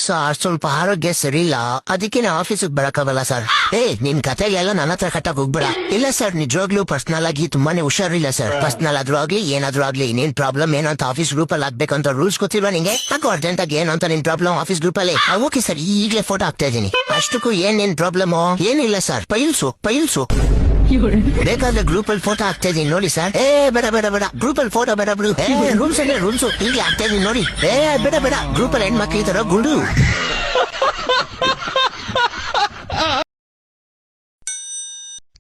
Sir ಸ್ವಲ್ಪ ಆರೋಗ್ಯ ಸರಿ ಇಲ್ಲ, ಅದಕ್ಕೆ ನಾ ಆಫೀಸಿಗೆ ಬರಕಾಗಲ್ಲ ಸರ್. ನಿನ್ ಕತೆಗೆಲ್ಲ ನನ್ನ ಹತ್ರ ಕಟ್ಟಕ್ ಹೋಗ್ಬೇಡ. ಇಲ್ಲ ಸರ್, ನಿಜವಾಗ್ಲೂ ಪರ್ಸನಲ್ ಆಗಿ ತುಂಬಾನೇ ಹುಷಾರಿಲ್ಲ ಸರ್. ಪರ್ಸನಲ್ ಆದ್ರೂ ಆಗ್ಲಿ ಏನಾದ್ರೂ ಆಗ್ಲಿ ನಿನ್ ಪ್ರಾಬ್ಲಮ್ ಏನಂತ ಆಫೀಸ್ ಗ್ರೂಪ್ ಅಲ್ಲಿ ಆಗ್ಬೇಕಂತ ರೂಲ್ಸ್ ಗೊತ್ತಿಲ್ವಾ ನಿಂಗೆ? ಹಾಕೋ ಅರ್ಜೆಂಟ್ ಆಗಿ ಏನಂತ ನಿನ್ ಪ್ರಾಬ್ಲಮ್ ಆಫೀಸ್ ಗ್ರೂಪ್ ಅಲ್ಲಿ. ಓಕೆ ಸರ್, ಈಗಲೇ ಫೋಟೋ ಹಾಕ್ತಾ ಇದೀನಿ. ಅಷ್ಟಕ್ಕೂ ಏನ್ ನಿನ್ ಪ್ರಾಬ್ಲಮ್? ಏನಿಲ್ಲ ಸರ್, ಪೈಲ್ಸು ಬೇಕಾದ್ರೆ ಗ್ರೂಪ್ ಅಲ್ಲಿ ಫೋಟೋ ಹಾಕ್ತಾ ಇದೀನಿ ನೋಡಿ ಸರ್. ಬೇಡ ಗ್ರೂಪ್ ಅಲ್ಲಿ ಫೋಟೋ ಬೇಡ ಬಿಡು. ರೂಲ್ಸ್ ಅಂದ್ರೆ ರೂಲ್ಸ್, ಈಗ ಹಾಕ್ತಾ ಇದೀನಿ ನೋಡಿ. ಬೇಡ ಗ್ರೂಪ್ ಅಲ್ಲಿ ಹೆಣ್ಮಕ್ಳು ಈ ತರ ಗುಂಡು.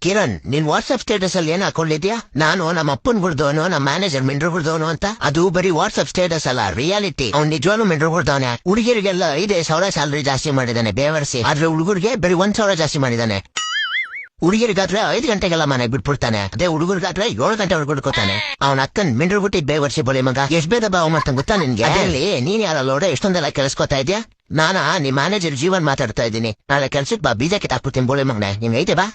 ಕಿರಣ್, ನಿನ್ ವಾಟ್ಸ್ಆಪ್ ಸ್ಟೇಟಸ್ ಅಲ್ಲಿ ಏನ್ ಹಾಕೊಂಡಿದ್ಯಾ? ನಾನು ನಮ್ಮ ಅಪ್ಪನ್ ಗುಡ್ದವನು, ನಮ್ಮ ಮ್ಯಾನೇಜರ್ ಮಿಂಡ್ರು ಗುಡ್ದವನು ಅಂತ. ಅದು ಬರೀ ವಾಟ್ಸ್ಆಪ್ ಸ್ಟೇಟಸ್ ಅಲ್ಲ, ರಿಯಾಲಿಟಿ. ಅವ್ನು ನಿಜವಾಗ್ಲೂ ಮಿಂಡ್ರು ಗುಡ್ದವನೆ. ಹುಡುಗಿರಿಗೆಲ್ಲ 5,000 ಸ್ಯಾಲರಿ ಜಾಸ್ತಿ ಮಾಡಿದಾನೆ ಬೇವರ್ಸಿ. ಆದ್ರೆ ಹುಡುಗರಿಗೆ ಬರೀ 1,000 ಜಾಸ್ತಿ ಮಾಡಿದಾನೆ. ಹುಡುಗಿರಿಗಾದ್ರೆ 5 ಗಂಟೆಗೆಲ್ಲ ಮನೆಗೆ ಬಿಟ್ಬಿಡ್ತಾನೆ. ಅದೇ ಹುಡುಗರಿಗಾದ್ರೆ 7 ಗಂಟೆ ಹುಡ್ಕೊಡ್ತಾನೆ. ಅವ್ನ ಅಕ್ಕನ್ ಮಿಂಡ್ರು ಬಿಟ್ಟಿ ಬೇವರ್ಸಿ ಬೋಲೆ ಮಗ. ಎಷ್ಟ್ ಬೇದ ಬಾವ್ ಮಾಡ್ತಾನೆ ಗೊತ್ತಾ ನಿನ್ಗೆ? ಅಲ್ಲಿ ನೀನ್ ಯಾರಲ್ಲೋಡೆ ಎಷ್ಟೊಂದೆಲ್ಲ ಕೆಲ್ಸ್ಕೊತಾ ಇದ್ಯಾ? ನಾನಾ ನಿಮ್ ಮ್ಯಾನೇಜರ್ ಜೀವನ್ ಮಾತಾಡ್ತಾ ಇದ್ದೀನಿ. ನಾಳೆ ಕೆಲ್ಸಕ್ ಬಾ, ಬೀಜ ಕಿತ್ತಾಕ್ಬಿಡ್ತೀನಿ ಬೋಳೆ ಮಗನೆ. ನಿಮ್ಗೆ ಐತೆ ಬಾ.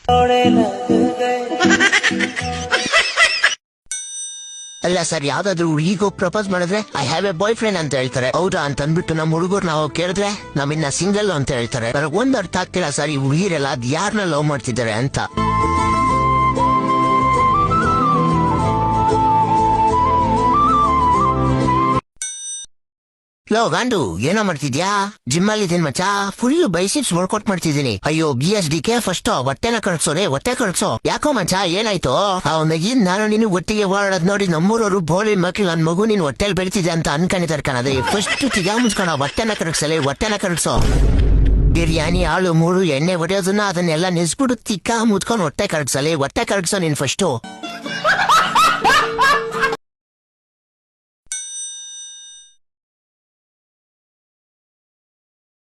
ಅಲ್ಲ ಸರ್, ಯಾವ್ದಾದ್ರು ಹುಡುಗಿಗೂ ಪ್ರಪೋಸ್ ಮಾಡಿದ್ರೆ I have a boy friend ಅಂತ ಹೇಳ್ತಾರೆ. ಹೌದಾ ಅಂತ ಅಂದ್ಬಿಟ್ಟು ನಮ್ಮ ಹುಡುಗರು ನಾವು ಕೇಳಿದ್ರೆ ನಾವಿನ್ನ ಸಿಂಗಲ್ ಅಂತ ಹೇಳ್ತಾರೆ. ಒಂದ್ ಅರ್ಥ ಆಗ್ತಿಲ್ಲ ಸರ್, ಈ ಹುಡುಗಿರೆಲ್ಲ ಅದ್ ಯಾರನ್ನ ಲವ್ ಮಾಡ್ತಿದ್ದಾರೆ ಅಂತ. ಲೋ ಗಾಂಡು, ಏನೋ ಮಾಡ್ತಿದ್ಯಾ? ಜಿಮ್ ಅಲ್ಲಿ ಇದೀನಿ ಮಚ್ಚ. ಫುಲ್ ಬೈಸಿಪ್ಸ್ ವರ್ಕೌಟ್ ಮಾಡ್ತಿದ್ದೀನಿ. ಅಯ್ಯೋ BSDK ಫಸ್ಟ್ ಹೊಟ್ಟೆನ ಕಳ್ಸೋರೆ, ಹೊಟ್ಟೆ ಕಳ್ಸೋ. ಯಾಕೋ ಮಚ್ಚ, ಏನಾಯ್ತು? ಅವನಿಗಿನ್ ನಾನು ನೀನು ಒಟ್ಟಿಗೆ ಓಡಾಡೋದ್ ನೋಡಿ ನಮ್ಮೂರವರು ಬೋಳಿ ಮಕ್ಳು ನನ್ ಮಗು ನೀನ್ ಹೊಟ್ಟೆಲ್ ಬೆಳಿತಿದೆ ಅಂತ ಅನ್ಕೊಂಡಿದ್ದಾರೆ ಕಣದೆ. ಫಸ್ಟ್ ತಿಗಾ ಮುಚ್ಕೋಣ, ಹೊಟ್ಟೆನ ಕರಗ್ಸಲೆ, ಹೊಟ್ಟೆನ ಕರಗ್ಸೋ. ಬಿರಿಯಾನಿ ಹಾಳು ಮೂರು ಎಣ್ಣೆ ಹೊಡೆಯೋದನ್ನ ಅದನ್ನೆಲ್ಲ ನಿಲ್ಸ್ಬಿಡು, ತಿಕ್ಕ ಮುಚ್ಕೊಂಡು ಹೊಟ್ಟೆ ಕರಗ್ಸಲೆ, ಹೊಟ್ಟೆ ಕರಗ್ಸೋ ನೀನ್ ಫಸ್ಟು.